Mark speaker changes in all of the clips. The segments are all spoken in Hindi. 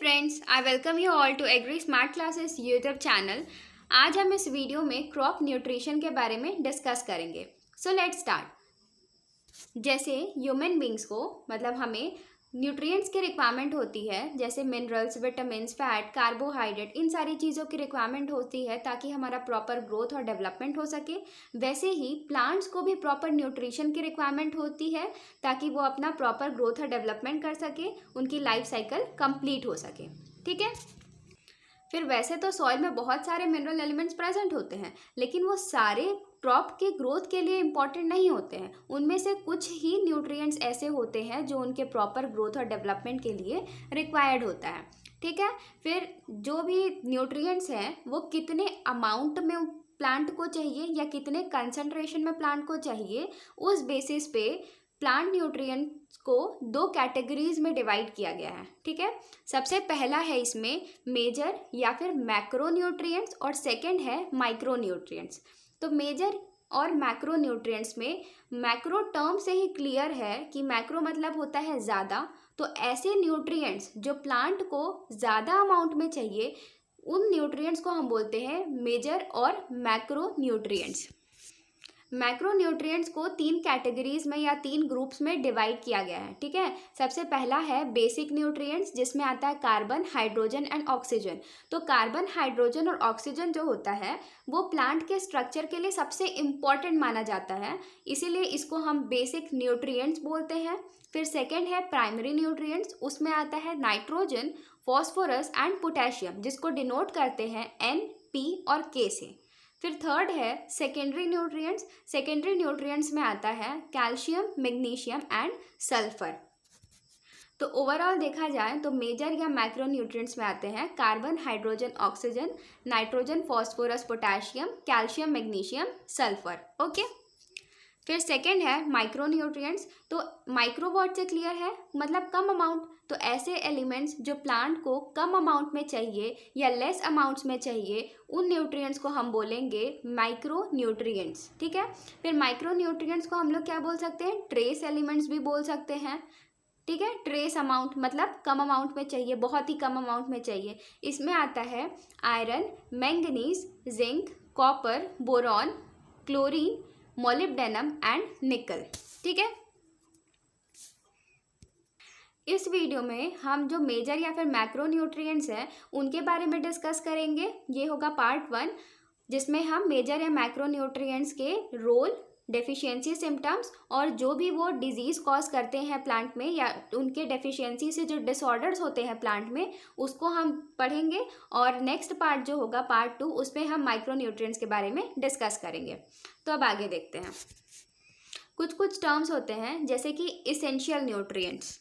Speaker 1: Friends, I welcome you all to agri smart classes YouTube channel. आज हम इस वीडियो में क्रॉप न्यूट्रिशन के बारे में डिस्कस करेंगे। So let's start. जैसे ह्यूमन बींग्स को मतलब हमें न्यूट्रिएंट्स की रिक्वायरमेंट होती है, जैसे मिनरल्स, विटामिन्स, फैट, कार्बोहाइड्रेट, इन सारी चीज़ों की रिक्वायरमेंट होती है ताकि हमारा प्रॉपर ग्रोथ और डेवलपमेंट हो सके। वैसे ही प्लांट्स को भी प्रॉपर न्यूट्रिशन की रिक्वायरमेंट होती है ताकि वो अपना प्रॉपर ग्रोथ और डेवलपमेंट कर सके, उनकी लाइफ साइकिल कंप्लीट हो सके। ठीक है। फिर वैसे तो सॉइल में बहुत सारे मिनरल एलिमेंट्स प्रेजेंट होते हैं, लेकिन वो सारे क्रॉप के ग्रोथ के लिए इम्पॉर्टेंट नहीं होते हैं। उनमें से कुछ ही न्यूट्रिएंट्स ऐसे होते हैं जो उनके प्रॉपर ग्रोथ और डेवलपमेंट के लिए रिक्वायर्ड होता है। ठीक है। फिर जो भी न्यूट्रिएंट्स हैं वो कितने अमाउंट में प्लांट को चाहिए या कितने कंसंट्रेशन में प्लांट को चाहिए, उस बेसिस पे प्लांट न्यूट्रिएंट्स को दो कैटेगरीज में डिवाइड किया गया है। ठीक है। सबसे पहला है इसमें मेजर या फिर मैक्रो न्यूट्रिएंट्स और सेकंड है माइक्रो न्यूट्रिएंट्स। तो मेजर और मैक्रो न्यूट्रिएंट्स में मैक्रो टर्म से ही क्लियर है कि मैक्रो मतलब होता है ज़्यादा। तो ऐसे न्यूट्रिएंट्स जो प्लांट को ज़्यादा अमाउंट में चाहिए, उन न्यूट्रिएंट्स को हम बोलते हैं मेजर और मैक्रो न्यूट्रिएंट्स। मैक्रो न्यूट्रिएंट्स को तीन कैटेगरीज में या तीन ग्रुप्स में डिवाइड किया गया है। ठीक है। सबसे पहला है बेसिक न्यूट्रिएंट्स, जिसमें आता है कार्बन, हाइड्रोजन एंड ऑक्सीजन। तो कार्बन, हाइड्रोजन और ऑक्सीजन जो होता है वो प्लांट के स्ट्रक्चर के लिए सबसे इम्पॉर्टेंट माना जाता है, इसीलिए इसको हम बेसिक न्यूट्रिएंट्स बोलते हैं। फिर सेकेंड है प्राइमरी न्यूट्रिएंट्स, उसमें आता है नाइट्रोजन, फॉस्फोरस एंड पोटेशियम, जिसको डिनोट करते हैं N, P और K से। फिर थर्ड है सेकेंडरी न्यूट्रिएंट्स। सेकेंडरी न्यूट्रिएंट्स में आता है कैल्शियम, मैग्नीशियम एंड सल्फर। तो ओवरऑल देखा जाए तो मेजर या मैक्रो न्यूट्रिएंट्स में आते हैं carbon, hydrogen, oxygen, nitrogen, phosphorus, potassium, calcium, magnesium, sulphur. Okay. फिर सेकंड है माइक्रो न्यूट्रिएंट्स। तो माइक्रो वर्ड से क्लियर है, मतलब कम अमाउंट। तो ऐसे एलिमेंट्स जो प्लांट को कम अमाउंट में चाहिए या लेस अमाउंट्स में चाहिए, उन न्यूट्रिएंट्स को हम बोलेंगे माइक्रो न्यूट्रिएंट्स। ठीक है। फिर माइक्रो न्यूट्रिएंट्स को हम लोग क्या बोल सकते हैं, ट्रेस एलिमेंट्स भी बोल सकते हैं। ठीक है। ट्रेस अमाउंट मतलब कम अमाउंट में चाहिए, बहुत ही कम अमाउंट में चाहिए। इसमें आता है iron, manganese, zinc, copper, boron, chlorine, molybdenum and निकल। ठीक है। इस वीडियो में हम जो मेजर या फिर मैक्रो न्यूट्रिएंट्स हैं उनके बारे में डिस्कस करेंगे। ये होगा पार्ट 1, जिसमें हम मेजर या मैक्रो न्यूट्रिएंट्स के रोल, डेफिशिएंसी सिम्टम्स और जो भी वो डिजीज कॉज करते हैं प्लांट में या उनके डेफिशिएंसी से जो डिसऑर्डर्स होते हैं प्लांट में, उसको हम पढ़ेंगे। और नेक्स्ट पार्ट जो होगा पार्ट 2, उसमें हम माइक्रो न्यूट्रिएंट्स के बारे में डिस्कस करेंगे। तो अब आगे देखते हैं। कुछ टर्म्स होते हैं जैसे कि इसेंशियल न्यूट्रिएंट्स।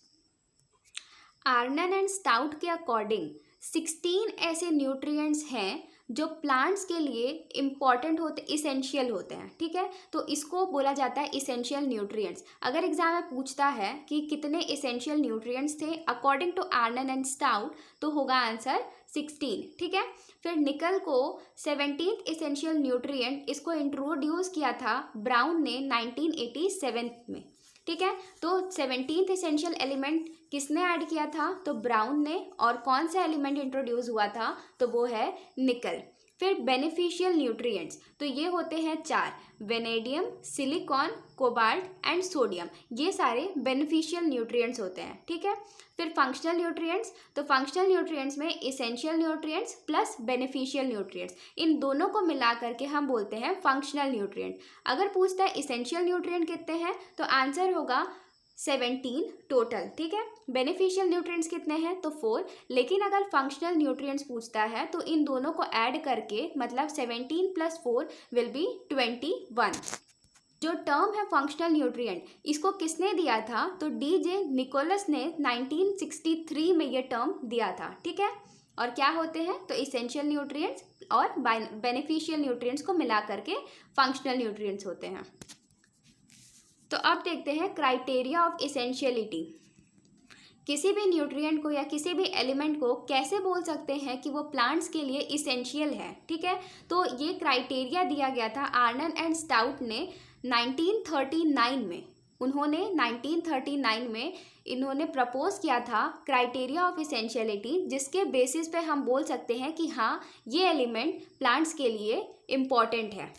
Speaker 1: आर्नन एंड स्टाउट के अकॉर्डिंग 16 ऐसे न्यूट्रिएंट्स हैं जो प्लांट्स के लिए इम्पॉर्टेंट होते, इसेंशियल होते हैं। ठीक है। तो इसको बोला जाता है इसेंशियल न्यूट्रिएंट्स। अगर एग्जाम में पूछता है कि कितने इसेंशियल न्यूट्रिएंट्स थे अकॉर्डिंग टू आर्नन एंड स्टाउट, तो होगा आंसर 16। ठीक है। फिर निकल को 17th इसेंशियल न्यूट्रिएंट, इसको इंट्रोड्यूस किया था ब्राउन ने 1987 में। ठीक है। तो 17th इसेंशियल एलिमेंट किसने ऐड किया था, तो ब्राउन ने। और कौन सा एलिमेंट इंट्रोड्यूस हुआ था, तो वो है निकल। फिर बेनिफिशियल न्यूट्रिएंट्स, तो ये होते हैं 4, vanadium, silicon, cobalt and sodium. ये सारे बेनिफिशियल न्यूट्रिएंट्स होते हैं। ठीक है। फिर फंक्शनल न्यूट्रिएंट्स, तो फंक्शनल न्यूट्रिएंट्स में essential nutrients plus beneficial nutrients, इन दोनों को मिला करके हम बोलते हैं फंक्शनल न्यूट्रिएंट। अगर पूछता है इसेंशियल न्यूट्रिएंट कितने हैं, तो आंसर होगा 17 टोटल। ठीक है। बेनिफिशियल न्यूट्रिएंट्स कितने हैं, तो 4। लेकिन अगर फंक्शनल न्यूट्रिएंट्स पूछता है तो इन दोनों को ऐड करके मतलब 17 + 4 विल बी 21। जो टर्म है फंक्शनल न्यूट्रिएंट, इसको किसने दिया था, तो DJ निकोलस ने 1963 में ये टर्म दिया था। ठीक है। और क्या होते हैं, तो इसेंशियल न्यूट्रिएंट्स और बेनिफिशियल न्यूट्रिएंट्स को मिला करके फंक्शनल न्यूट्रिएंट्स होते हैं। तो अब देखते हैं क्राइटेरिया ऑफ इसेंशियलिटी। किसी भी न्यूट्रिएंट को या किसी भी एलिमेंट को कैसे बोल सकते हैं कि वो प्लांट्स के लिए इसेंशियल है। ठीक है। तो ये क्राइटेरिया दिया गया था आर्नन एंड स्टाउट ने 1939 में। उन्होंने 1939 में इन्होंने प्रपोज किया था क्राइटेरिया ऑफ इसेंशियलिटी, जिसके बेसिस पे हम बोल सकते हैं कि हाँ ये एलिमेंट प्लांट्स के लिए इम्पॉर्टेंट है।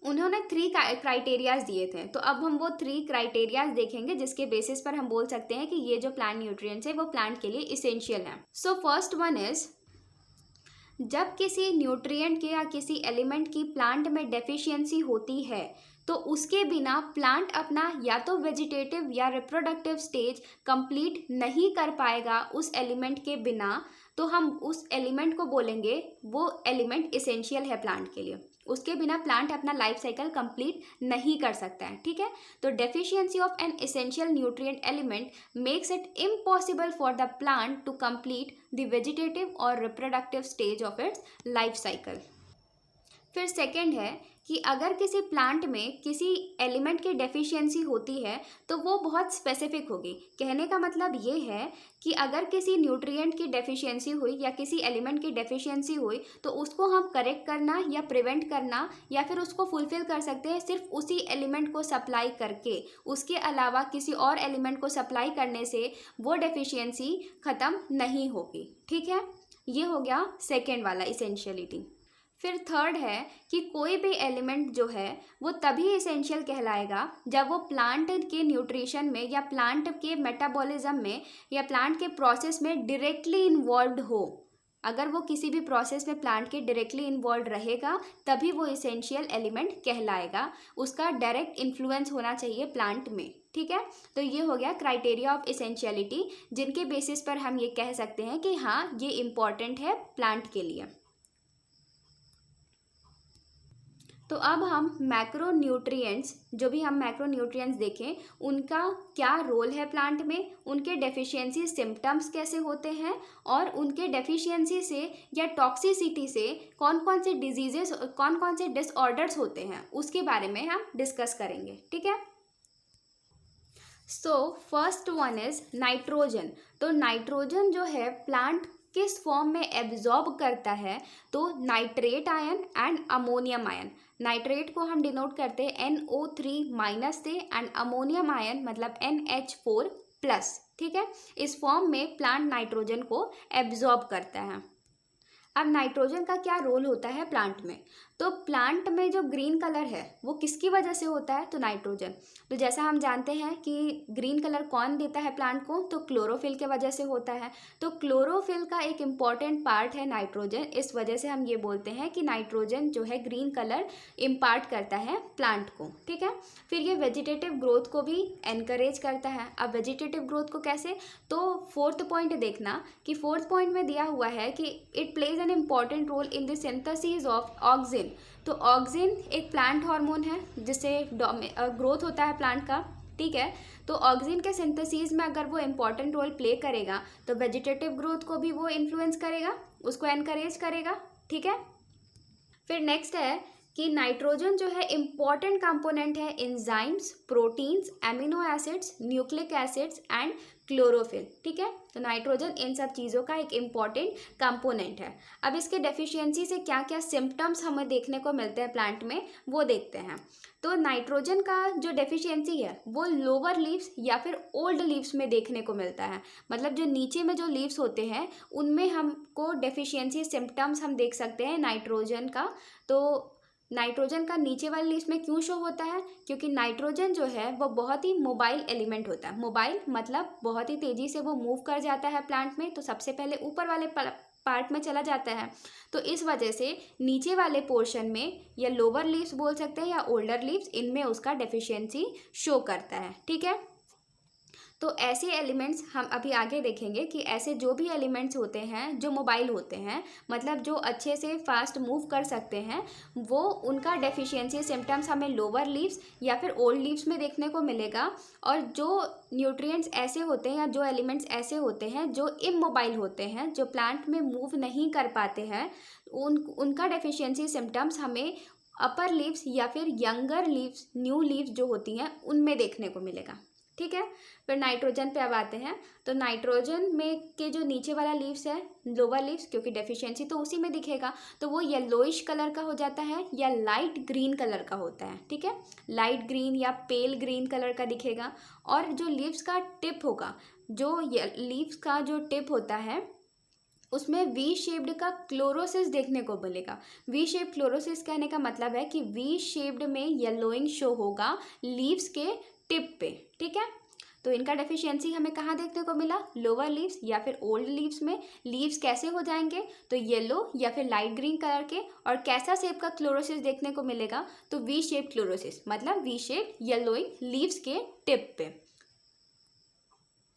Speaker 1: उन्होंने 3 क्राइटेरियाज दिए थे, तो अब हम वो 3 क्राइटेरियाज देखेंगे जिसके बेसिस पर हम बोल सकते हैं कि ये जो प्लांट न्यूट्रिएंट्स है वो प्लांट के लिए इसेंशियल है। सो फर्स्ट वन इज, जब किसी न्यूट्रिएंट के या किसी एलिमेंट की प्लांट में डेफिशिएंसी होती है तो उसके बिना प्लांट अपना या तो वेजिटेटिव या रिप्रोडक्टिव स्टेज कंप्लीट नहीं कर पाएगा उस एलिमेंट के बिना, तो हम उस एलिमेंट को बोलेंगे वो एलिमेंट इसेंशियल है प्लांट के लिए। उसके बिना प्लांट अपना लाइफ साइकिल कंप्लीट नहीं कर सकता है, ठीक है। तो deficiency of an essential nutrient element makes it impossible for the plant to complete the vegetative और reproductive stage of its life cycle. फिर सेकंड है कि अगर किसी प्लांट में किसी एलिमेंट की डेफिशिएंसी होती है तो वो बहुत स्पेसिफिक होगी। कहने का मतलब ये है कि अगर किसी न्यूट्रिएंट की डेफिशिएंसी हुई या किसी एलिमेंट की डेफिशिएंसी हुई तो उसको हम करेक्ट करना या प्रिवेंट करना या फिर उसको फुलफिल कर सकते हैं सिर्फ उसी एलिमेंट को सप्लाई करके। उसके अलावा किसी और एलिमेंट को सप्लाई करने से वो डेफिशिएंसी ख़त्म नहीं होगी, ठीक है। ये हो गया सेकेंड वाला इसेंशियलिटी। फिर थर्ड है कि कोई भी एलिमेंट जो है वो तभी इसेंशियल कहलाएगा जब वो प्लांट के न्यूट्रिशन में या प्लांट के मेटाबॉलिज्म में या प्लांट के प्रोसेस में डायरेक्टली इन्वॉल्व हो। अगर वो किसी भी प्रोसेस में प्लांट के डायरेक्टली इन्वॉल्व रहेगा तभी वो इसेंशियल एलिमेंट कहलाएगा। उसका डायरेक्ट इन्फ्लुएंस होना चाहिए प्लांट में, ठीक है। तो ये हो गया क्राइटेरिया ऑफ इसेंशियलिटी, जिनके बेसिस पर हम ये कह सकते हैं कि हाँ ये इम्पॉर्टेंट है प्लांट के लिए। तो अब हम मैक्रो न्यूट्रिएंट्स, जो भी हम मैक्रो न्यूट्रिएंट्स देखें उनका क्या रोल है प्लांट में, उनके डेफिशिएंसी सिम्टम्स कैसे होते हैं और उनके डेफिशिएंसी से या टॉक्सिसिटी से कौन कौन से डिजीजेस, कौन कौन से डिसऑर्डर्स होते हैं, उसके बारे में हम डिस्कस करेंगे, ठीक है। So first one is nitrogen. तो नाइट्रोजन जो है प्लांट किस फॉर्म में एब्जॉर्ब करता है, तो nitrate ion and ammonium ion. Nitrate को हम डिनोट करते हैं NO3- से एंड अमोनियम आयन मतलब NH4+, ठीक है। इस फॉर्म में प्लांट नाइट्रोजन को एब्जॉर्ब करता है। अब नाइट्रोजन का क्या रोल होता है प्लांट में, तो प्लांट में जो ग्रीन कलर है वो किसकी वजह से होता है, तो नाइट्रोजन। तो जैसा हम जानते हैं कि ग्रीन कलर कौन देता है प्लांट को, तो क्लोरोफिल के वजह से होता है। तो क्लोरोफिल का एक इम्पॉर्टेंट पार्ट है नाइट्रोजन, इस वजह से हम ये बोलते हैं कि नाइट्रोजन जो है ग्रीन कलर इम्पार्ट करता है प्लांट को, ठीक है। फिर ये वेजिटेटिव ग्रोथ को भी एनकरेज करता है। अब वेजिटेटिव ग्रोथ को कैसे, तो फोर्थ पॉइंट देखना कि फोर्थ पॉइंट में दिया हुआ है कि it plays an important role in the synthesis of auxin. तो ऑक्सिन एक प्लांट हार्मोन है जिससे ग्रोथ होता है प्लांट का, ठीक है। तो ऑक्सिन के सिंथेसिस में अगर वो इम्पॉर्टेंट रोल प्ले करेगा तो वेजिटेटिव ग्रोथ को भी वो इन्फ्लुएंस करेगा, उसको एनकरेज करेगा, ठीक है। फिर नेक्स्ट है कि नाइट्रोजन जो है इम्पॉर्टेंट कंपोनेंट है enzymes, proteins, amino acids, nucleic acids and chlorophyll, ठीक है। तो नाइट्रोजन इन सब चीज़ों का एक इम्पॉर्टेंट कंपोनेंट है। अब इसके डेफिशिएंसी से क्या क्या सिम्टम्स हमें देखने को मिलते हैं प्लांट में वो देखते हैं। तो नाइट्रोजन का जो डेफिशिएंसी है वो लोअर लीव्स या फिर ओल्ड लीव्स में देखने को मिलता है। मतलब जो नीचे में जो लीव्स होते हैं उनमें हमको डेफिशिएंसी सिम्टम्स हम देख सकते हैं नाइट्रोजन का। तो नाइट्रोजन का नीचे वाले लीव्स में क्यों शो होता है, क्योंकि नाइट्रोजन जो है वो बहुत ही मोबाइल एलिमेंट होता है। मोबाइल मतलब बहुत ही तेज़ी से वो मूव कर जाता है प्लांट में, तो सबसे पहले ऊपर वाले पार्ट में चला जाता है। तो इस वजह से नीचे वाले पोर्शन में या लोअर लीव्स बोल सकते हैं या ओल्डर लीव्स, इनमें उसका डेफिशिएंसी शो करता है, ठीक है। तो ऐसे एलिमेंट्स हम अभी आगे देखेंगे कि ऐसे जो भी एलिमेंट्स होते हैं जो मोबाइल होते हैं, मतलब जो अच्छे से फास्ट मूव कर सकते हैं, वो उनका डेफिशिएंसी सिम्टम्स हमें लोअर लीव्स या फिर ओल्ड लीव्स में देखने को मिलेगा। और जो न्यूट्रिएंट्स ऐसे होते हैं या जो एलिमेंट्स ऐसे होते हैं जो इमोबाइल होते हैं, जो प्लांट में मूव नहीं कर पाते हैं, उनका डेफिशिएंसी सिम्टम्स हमें अपर लीव्स या फिर यंगर लीव्स, न्यू लीव्स जो होती हैं, उनमें देखने को मिलेगा, ठीक है। फिर नाइट्रोजन पे अब आते हैं। तो नाइट्रोजन में के जो नीचे वाला लीव्स है, लोअर लीव्स, क्योंकि डेफिशिएंसी तो उसी में दिखेगा, तो वो येलोइश कलर का हो जाता है या लाइट ग्रीन कलर का होता है, ठीक है। लाइट ग्रीन या पेल ग्रीन कलर का दिखेगा। और जो लीव्स का टिप होगा, जो लीव्स का जो टिप होता है उसमें वी शेप्ड का क्लोरोसिस देखने को मिलेगा। वी शेप क्लोरोसिस कहने का मतलब है कि वी शेप्ड में येलोइंग शो होगा लीव्स के टिप पे, ठीक है। तो इनका डेफिशिएंसी हमें कहाँ देखने को मिला, लोअर लीव्स या फिर ओल्ड लीव्स में। लीव्स कैसे हो जाएंगे, तो येलो या फिर लाइट ग्रीन कलर के। और कैसा शेप का क्लोरोसिस देखने को मिलेगा, तो वी शेप क्लोरोसिस, मतलब वी शेप येलोइंग लीव्स के टिप पे।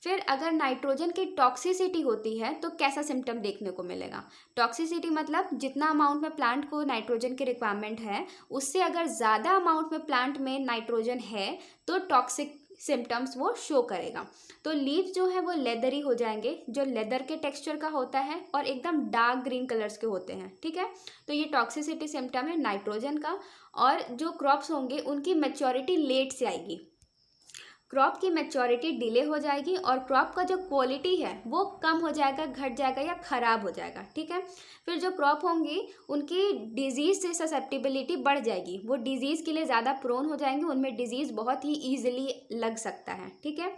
Speaker 1: फिर अगर नाइट्रोजन की टॉक्सिसिटी होती है तो कैसा सिम्टम देखने को मिलेगा। टॉक्सिसिटी मतलब जितना अमाउंट में प्लांट को नाइट्रोजन की रिक्वायरमेंट है उससे अगर ज़्यादा अमाउंट में प्लांट में नाइट्रोजन है तो टॉक्सिक सिम्टम्स वो शो करेगा। तो लीव्स जो है वो लेदरी हो जाएंगे, जो लेदर के टेक्सचर का होता है और एकदम डार्क ग्रीन कलर्स के होते हैं, ठीक है। तो ये टॉक्सिसिटी सिम्टम है नाइट्रोजन का। और जो क्रॉप्स होंगे उनकी मैच्योरिटी लेट से आएगी, क्रॉप की मैच्योरिटी डिले हो जाएगी और क्रॉप का जो क्वालिटी है वो कम हो जाएगा, घट जाएगा या ख़राब हो जाएगा, ठीक है। फिर जो क्रॉप होंगी उनकी डिजीज़ से ससेप्टिबिलिटी बढ़ जाएगी, वो डिजीज़ के लिए ज़्यादा प्रोन हो जाएंगे, उनमें डिजीज़ बहुत ही ईजिली लग सकता है, ठीक है।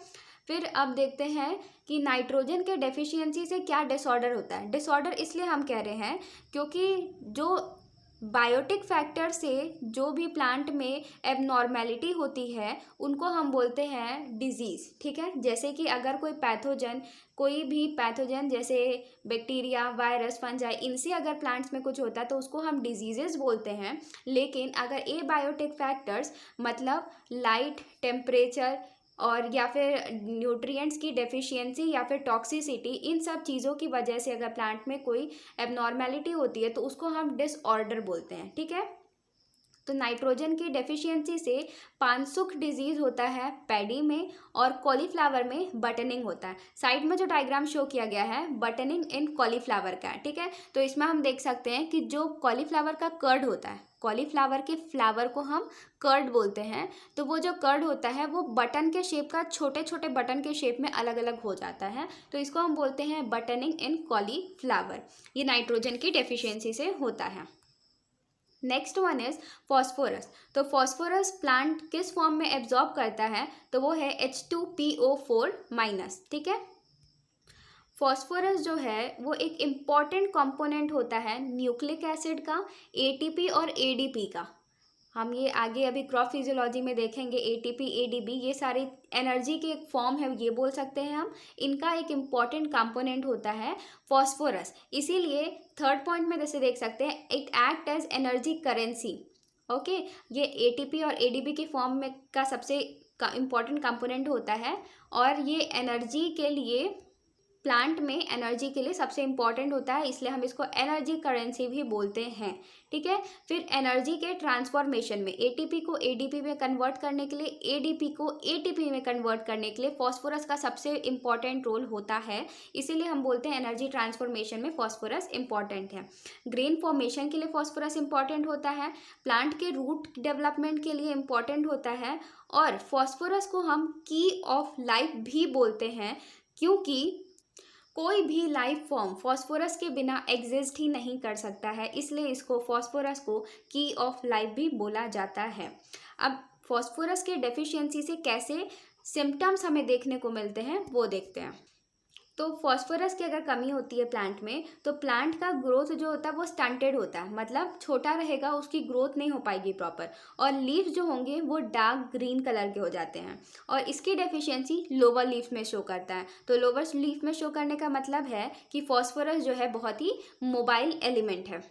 Speaker 1: फिर अब देखते हैं कि नाइट्रोजन के डेफिशिएंसी से क्या डिसऑर्डर होता है। डिसऑर्डर इसलिए हम कह रहे हैं क्योंकि जो बायोटिक फैक्टर से जो भी प्लांट में एबनॉर्मेलिटी होती है उनको हम बोलते हैं डिजीज़, ठीक है। जैसे कि अगर कोई भी पैथोजन जैसे बैक्टीरिया, वायरस, फंजाई, इनसे अगर प्लांट्स में कुछ होता है तो उसको हम डिजीजेस बोलते हैं। लेकिन अगर ए बायोटिक फैक्टर्स मतलब लाइट, टेम्परेचर और या फिर न्यूट्रिएंट्स की डेफिशिएंसी या फिर टॉक्सिसिटी, इन सब चीज़ों की वजह से अगर प्लांट में कोई एबनॉर्मेलिटी होती है तो उसको हम डिसऑर्डर बोलते हैं, ठीक है। तो नाइट्रोजन की डेफिशिएंसी से पानसुख डिजीज होता है पैडी में और कॉलीफ्लावर में बटनिंग होता है। साइड में जो डायग्राम शो किया गया है बटनिंग इन कॉलीफ्लावर का है, ठीक है। तो इसमें हम देख सकते हैं कि जो कॉलीफ्लावर का कर्ड होता है, कॉलीफ्लावर के फ्लावर को हम कर्ड बोलते हैं, तो वो जो कर्ड होता है वो बटन के शेप का, छोटे छोटे बटन के शेप में अलग अलग हो जाता है, तो इसको हम बोलते हैं बटनिंग इन कॉलीफ्लावर। ये नाइट्रोजन की डेफिशिएंसी से होता है। Next one is phosphorus. तो फॉस्फोरस प्लांट किस फॉर्म में एब्जॉर्ब करता है, तो वो है H2PO4-, ठीक है। फॉस्फोरस जो है वो एक इम्पॉर्टेंट कंपोनेंट होता है न्यूक्लिक एसिड का, ATP और ADP का। हम ये आगे अभी क्रॉप फिजियोलॉजी में देखेंगे। ATP, ADP ये सारी एनर्जी के एक फॉर्म है, ये बोल सकते हैं हम। इनका एक इम्पॉर्टेंट कंपोनेंट होता है फॉस्फोरस। इसीलिए थर्ड पॉइंट में जैसे देख सकते हैं, it act as energy currency. Okay, ये ATP और ADP के फॉर्म में का सबसे इम्पॉर्टेंट कंपोनेंट होता है और ये एनर्जी के लिए, प्लांट में एनर्जी के लिए सबसे इम्पॉर्टेंट होता है, इसलिए हम इसको एनर्जी करेंसी भी बोलते हैं, ठीक है। फिर एनर्जी के ट्रांसफॉर्मेशन में ATP को ADP में कन्वर्ट करने के लिए, ADP को ATP में कन्वर्ट करने के लिए फॉस्फोरस का सबसे इम्पॉर्टेंट रोल होता है, इसीलिए हम बोलते हैं एनर्जी ट्रांसफॉर्मेशन में फॉस्फोरस इम्पॉर्टेंट है। ग्रेन फॉर्मेशन के लिए फॉस्फोरस इम्पॉर्टेंट होता है, प्लांट के रूट डेवलपमेंट के लिए इम्पॉर्टेंट होता है, और फॉस्फोरस को हम की ऑफ लाइफ भी बोलते हैं क्योंकि कोई भी लाइफ फॉर्म फॉस्फोरस के बिना एग्जिस्ट ही नहीं कर सकता है, इसलिए इसको फॉस्फोरस को की ऑफ लाइफ भी बोला जाता है। अब फॉस्फोरस के डेफिशिएंसी से कैसे सिम्टम्स हमें देखने को मिलते हैं वो देखते हैं। तो फॉस्फोरस की अगर कमी होती है प्लांट में तो प्लांट का ग्रोथ जो होता है वो स्टंटेड होता है, मतलब छोटा रहेगा, उसकी ग्रोथ नहीं हो पाएगी प्रॉपर, और लीव्स जो होंगे वो डार्क ग्रीन कलर के हो जाते हैं। और इसकी डेफिशिएंसी लोअर लीफ में शो करता है। तो लोअर लीफ में शो करने का मतलब है कि फॉस्फोरस जो है बहुत ही मोबाइल एलिमेंट है।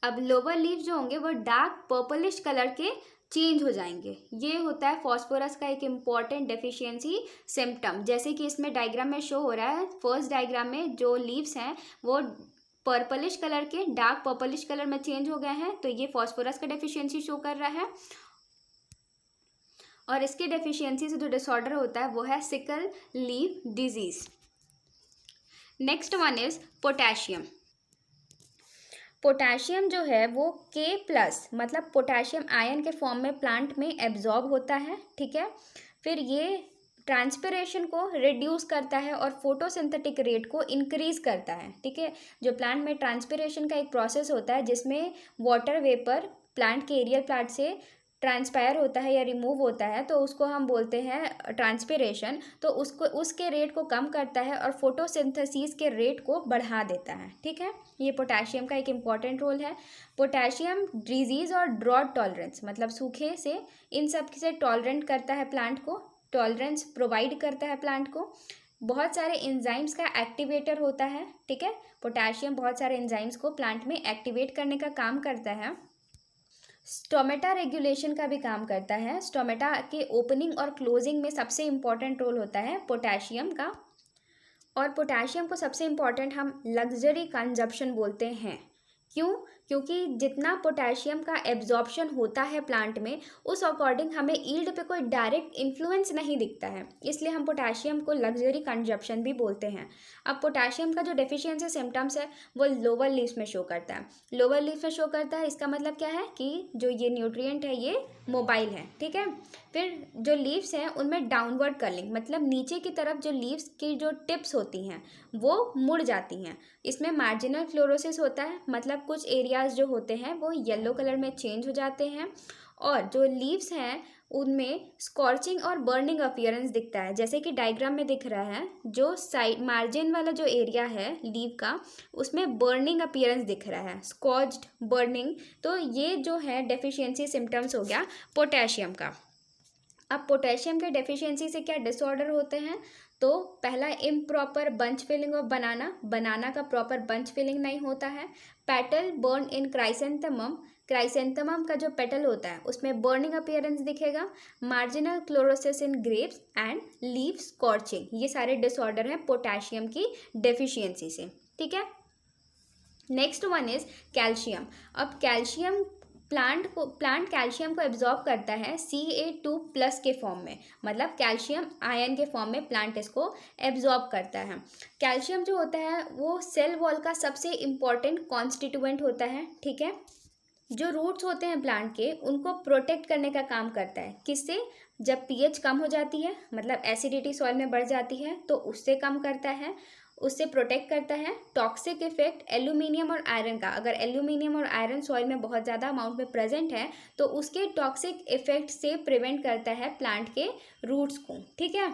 Speaker 1: अब लोअर लीफ जो होंगे वो डार्क पर्पलिश कलर के चेंज हो जाएंगे। ये होता है फॉस्फोरस का एक इम्पॉर्टेंट डेफिशिएंसी सिम्टम, जैसे कि इसमें डायग्राम में शो हो रहा है। फर्स्ट डायग्राम में जो लीव्स हैं वो पर्पलिश कलर के डार्क पर्पलिश कलर में चेंज हो गए हैं, तो ये फॉस्फोरस का डेफिशिएंसी शो कर रहा है। और इसके डेफिशिएंसी से जो डिसऑर्डर होता है वो है sickle leaf disease. Next one is potassium. Potassium जो है वो K+ मतलब पोटेशियम आयन के फॉर्म में प्लांट में एब्जॉर्ब होता है, ठीक है। फिर ये ट्रांसपिरेशन को रिड्यूस करता है और फोटोसिंथेटिक रेट को इंक्रीज करता है। ठीक है, जो प्लांट में ट्रांसपिरेशन का एक प्रोसेस होता है जिसमें वाटर वेपर प्लांट के एरियल पार्ट से ट्रांसपायर होता है या रिमूव होता है, तो उसको हम बोलते हैं ट्रांसपिरेशन। तो उसके रेट को कम करता है और फोटोसिंथेसिस के रेट को बढ़ा देता है। ठीक है, ये पोटेशियम का एक इम्पॉर्टेंट रोल है। पोटेशियम डिजीज़ और ड्रॉट टॉलरेंस, मतलब सूखे से इन सब से टॉलरेंट करता है प्लांट को, टॉलरेंस प्रोवाइड करता है प्लांट को। बहुत सारे एंजाइम्स का एक्टिवेटर होता है। ठीक है, पोटेशियम बहुत सारे एंजाइम्स को प्लांट में एक्टिवेट करने का काम करता है। स्टोमेटा रेगुलेशन का भी काम करता है। स्टोमेटा के ओपनिंग और क्लोजिंग में सबसे इम्पॉर्टेंट रोल होता है पोटेशियम का। और पोटेशियम को सबसे इम्पॉर्टेंट हम लग्जरी कंजप्शन बोलते हैं। क्यों? क्योंकि जितना पोटेशियम का एब्जॉर्प्शन होता है प्लांट में, उस अकॉर्डिंग हमें ईल्ड पे कोई डायरेक्ट इन्फ्लुएंस नहीं दिखता है, इसलिए हम पोटेशियम को लग्जरी कंजप्शन भी बोलते हैं। अब पोटेशियम का जो डेफिशिएंसी सिम्टम्स है वो लोअर लीव्स में शो करता है। लोअर लीव्स में शो करता है, इसका मतलब क्या है कि जो ये न्यूट्रिएंट है ये मोबाइल है। ठीक है, फिर जो लीव्स हैं उनमें डाउनवर्ड कर्लिंग, मतलब नीचे की तरफ जो लीव्स की जो टिप्स होती हैं वो मुड़ जाती हैं। इसमें मार्जिनल क्लोरोसिस होता है, मतलब कुछ एरियाज जो होते हैं वो येलो कलर में चेंज हो जाते हैं। और जो लीव्स हैं उनमें स्कॉर्चिंग और बर्निंग अपीयरेंस दिखता है, जैसे कि डायग्राम में दिख रहा है। जो साइड मार्जिन वाला जो एरिया है लीव का, उसमें बर्निंग अपीयरेंस दिख रहा है, स्कॉच्ड, बर्निंग। तो ये जो है डेफिशिएंसी सिम्टम्स हो गया पोटेशियम का। अब पोटेशियम के डेफिशिएंसी से क्या डिसऑर्डर होते हैं? तो पहला, improper bunch filling of banana, banana का प्रॉपर बंच फिलिंग नहीं होता है। Petal burn in chrysanthemum, chrysanthemum का जो पेटल होता है उसमें बर्निंग अपीयरेंस दिखेगा। Marginal chlorosis in grapes and leaf scorching, ये सारे डिसऑर्डर हैं पोटेशियम की डेफिशिएंसी से। ठीक है, नेक्स्ट वन इज कैल्शियम। अब कैल्शियम प्लांट कैल्शियम को एब्जॉर्ब करता है Ca2+ के फॉर्म में, मतलब कैल्शियम आयन के फॉर्म में प्लांट इसको एब्जॉर्ब करता है। कैल्शियम जो होता है वो सेल वॉल का सबसे इम्पॉर्टेंट कॉन्स्टिट्यूएंट होता है। ठीक है, जो रूट्स होते हैं प्लांट के उनको प्रोटेक्ट करने का काम करता है। किससे? जब पीएच कम हो जाती है, मतलब एसिडिटी सॉइल में बढ़ जाती है, तो उससे कम करता है, उससे प्रोटेक्ट करता है। टॉक्सिक इफेक्ट एल्यूमिनियम और आयरन का, अगर एल्यूमिनियम और आयरन सॉइल में बहुत ज़्यादा अमाउंट में प्रेजेंट है तो उसके टॉक्सिक इफेक्ट से प्रिवेंट करता है प्लांट के रूट्स को। ठीक है,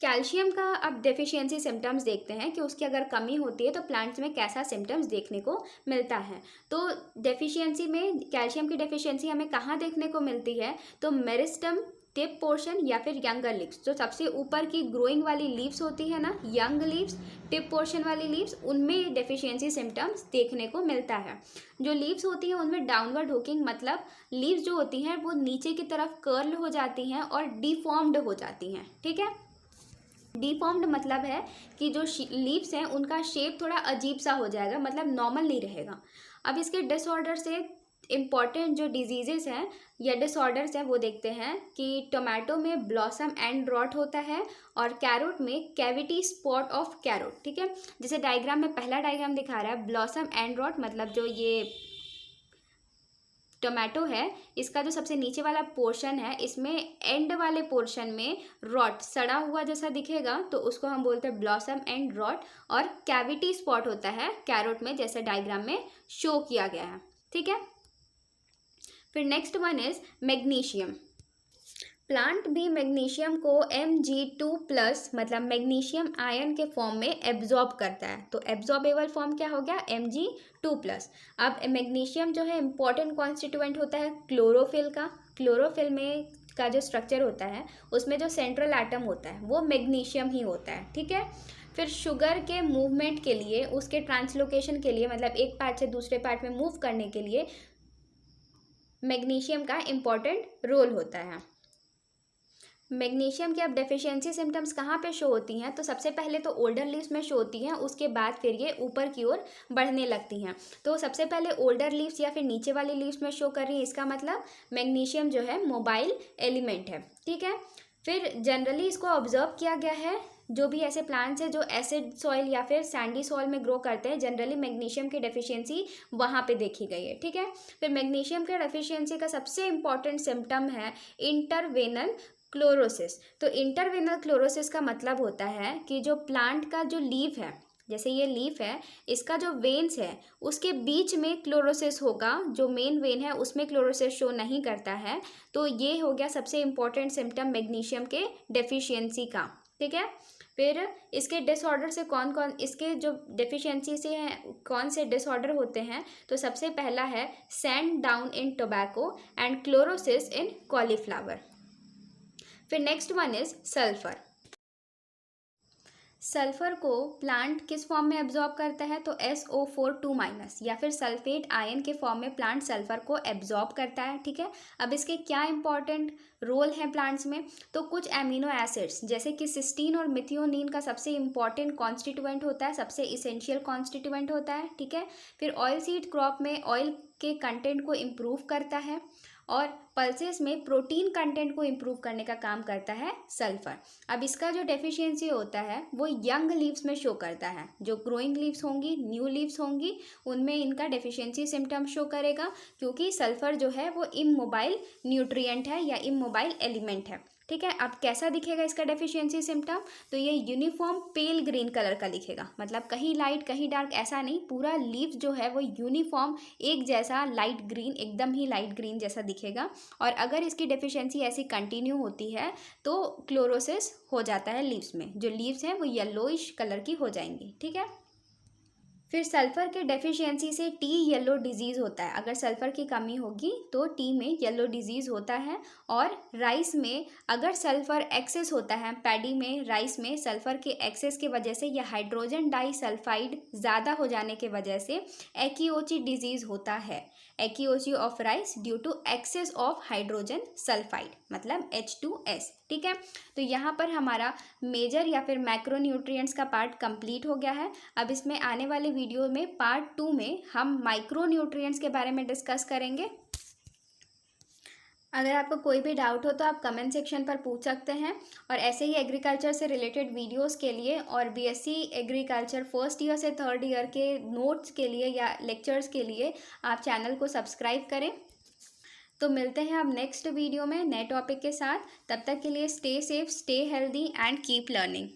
Speaker 1: कैल्शियम का अब डेफिशिएंसी सिम्टम्स देखते हैं कि उसकी अगर कमी होती है तो प्लांट्स में कैसा सिम्टम्स देखने को मिलता है। तो डेफिशिएंसी में कैल्शियम की डेफिशिएंसी हमें कहाँ देखने को मिलती है? तो मेरिस्टम, टिप पोर्शन या फिर यंगर लीव्स, जो सबसे ऊपर की ग्रोइंग वाली लीव्स होती है ना, यंग लीव्स, टिप पोर्शन वाली लीव्स, उनमें डेफिशिएंसी सिम्टम्स देखने को मिलता है। जो लीव्स होती हैं उनमें डाउनवर्ड हुकिंग, मतलब लीव्स जो होती हैं वो नीचे की तरफ कर्ल हो जाती हैं और डिफॉर्म्ड हो जाती हैं। ठीक है, डिफॉर्म्ड मतलब है कि जो लीव्स हैं उनका शेप थोड़ा अजीब सा हो जाएगा, मतलब नॉर्मल नहीं रहेगा। अब इसके डिसऑर्डर से इम्पॉर्टेंट जो डिजीजेस हैं या डिसऑर्डर्स हैं वो देखते हैं कि टोमेटो में ब्लॉसम एंड रॉट होता है और कैरोट में कैविटी स्पॉट ऑफ कैरोट। ठीक है, जैसे डायग्राम में पहला डायग्राम दिखा रहा है ब्लॉसम एंड रॉट, मतलब जो ये टोमेटो है इसका जो सबसे नीचे वाला पोर्शन है इसमें एंड वाले पोर्शन में रॉट सड़ा हुआ जैसा दिखेगा, तो उसको हम बोलते हैं ब्लॉसम एंड रॉट। और कैविटी स्पॉट होता है कैरोट में, जैसे डायग्राम में शो किया गया है। ठीक है, फिर next one is magnesium. Plant भी मैग्नीशियम को Mg2+, मतलब मैग्नीशियम आयन के फॉर्म में एब्जॉर्ब करता है। तो एब्जॉर्बेबल फॉर्म क्या हो गया? Mg2+। अब मैग्नीशियम जो है इम्पॉर्टेंट कॉन्स्टिट्यूएंट होता है क्लोरोफिल का। क्लोरोफिल में का जो स्ट्रक्चर होता है उसमें जो सेंट्रल एटम होता है वो मैग्नीशियम ही होता है। ठीक है, फिर शुगर के मूवमेंट के लिए, उसके ट्रांसलोकेशन के लिए, मतलब एक पार्ट से दूसरे पार्ट में मूव करने के लिए मैग्नीशियम का इम्पॉर्टेंट रोल होता है। मैग्नीशियम की अब डेफिशिएंसी सिम्टम्स कहाँ पे शो होती हैं? तो सबसे पहले तो ओल्डर लीव्स में शो होती हैं, उसके बाद फिर ये ऊपर की ओर बढ़ने लगती हैं। तो सबसे पहले ओल्डर लीव्स या फिर नीचे वाली लीव्स में शो कर रही है, इसका मतलब मैग्नीशियम जो है मोबाइल एलिमेंट है। ठीक है, फिर जनरली इसको ऑब्जर्व किया गया है, जो भी ऐसे प्लांट्स हैं जो एसिड सॉइल या फिर सैंडी सॉइल में ग्रो करते हैं, जनरली मैग्नीशियम की डेफिशिएंसी वहाँ पे देखी गई है। ठीक है, फिर मैग्नीशियम के डेफिशिएंसी का सबसे इम्पॉर्टेंट सिम्टम है इंटरवेनल क्लोरोसिस। तो इंटरवेनल क्लोरोसिस का मतलब होता है कि जो प्लांट का जो लीफ है, जैसे ये लीफ है, इसका जो वेन्स है उसके बीच में क्लोरोसिस होगा, जो मेन वेन है उसमें क्लोरोसिस शो नहीं करता है। तो ये हो गया सबसे इम्पोर्टेंट सिम्टम मैग्नीशियम के डेफिशिएंसी का, ठीक है। फिर इसके डिसऑर्डर से कौन कौन, इसके जो डेफिशिएंसी से हैं कौन से डिसऑर्डर होते हैं, तो सबसे पहला है sand drown in tobacco and chlorosis in cauliflower. फिर next one is sulphur. Sulphur को प्लांट किस फॉर्म में एब्जॉर्ब करता है, तो SO4 2- या फिर सल्फेट आयन के फॉर्म में प्लांट सल्फर को एब्जॉर्ब करता है, ठीक है। अब इसके क्या इंपॉर्टेंट रोल हैं प्लांट्स में, तो कुछ एमिनो एसिड्स जैसे कि सिस्टीन और मिथियोनिन का सबसे इंपॉर्टेंट कॉन्स्टिट्यूएंट होता है, सबसे इसेंशियल कॉन्स्टिट्यूएंट होता है, ठीक है। फिर ऑयल सीड क्रॉप में ऑयल के कंटेंट को इम्प्रूव करता है, और पल्सेस में प्रोटीन कंटेंट को इम्प्रूव करने का काम करता है सल्फर। अब इसका जो डेफिशिएंसी होता है वो यंग लीव्स में शो करता है, जो ग्रोइंग लीव्स होंगी, न्यू लीव्स होंगी, उनमें इनका डेफिशिएंसी सिम्टम शो करेगा, क्योंकि सल्फर जो है वो इमोबाइल न्यूट्रिएंट है या इमोबाइल एलिमेंट है, ठीक है। अब कैसा दिखेगा इसका डेफिशिएंसी सिम्टम, तो ये यूनिफॉर्म पेल ग्रीन कलर का दिखेगा, मतलब कहीं लाइट कहीं डार्क ऐसा नहीं, पूरा लीफ जो है वो यूनिफॉर्म एक जैसा लाइट ग्रीन, एकदम ही लाइट ग्रीन जैसा दिखेगा। और अगर इसकी डेफिशिएंसी ऐसी कंटिन्यू होती है तो क्लोरोसिस हो जाता है लीव्स में, जो लीव्स हैं वो येलोइश कलर की हो जाएंगी, ठीक है। फिर सल्फर के डेफिशिएंसी से टी येलो डिजीज़ होता है, अगर सल्फर की कमी होगी तो टी में येलो डिजीज़ होता है। और राइस में अगर सल्फर एक्सेस होता है, पैडी में, राइस में सल्फर के एक्सेस की वजह से या हाइड्रोजन डाई सल्फाइड ज़्यादा हो जाने की वजह से एक्ईओची डिजीज़ होता है, akiochi of rice due to excess of hydrogen sulphide, मतलब H2S, ठीक है। तो यहाँ पर हमारा मेजर या फिर मैक्रोन्यूट्रिएंट्स का पार्ट कंप्लीट हो गया है। अब इसमें आने वाले वीडियो में पार्ट 2 में हम माइक्रोन्यूट्रिएंट्स के बारे में डिस्कस करेंगे। अगर आपको कोई भी डाउट हो तो आप कमेंट सेक्शन पर पूछ सकते हैं, और ऐसे ही एग्रीकल्चर से रिलेटेड वीडियोस के लिए और बीएससी एग्रीकल्चर फर्स्ट ईयर से थर्ड ईयर के नोट्स के लिए या लेक्चर्स के लिए आप चैनल को सब्सक्राइब करें। तो मिलते हैं अब नेक्स्ट वीडियो में नए टॉपिक के साथ, तब तक के लिए stay safe, stay healthy and keep learning.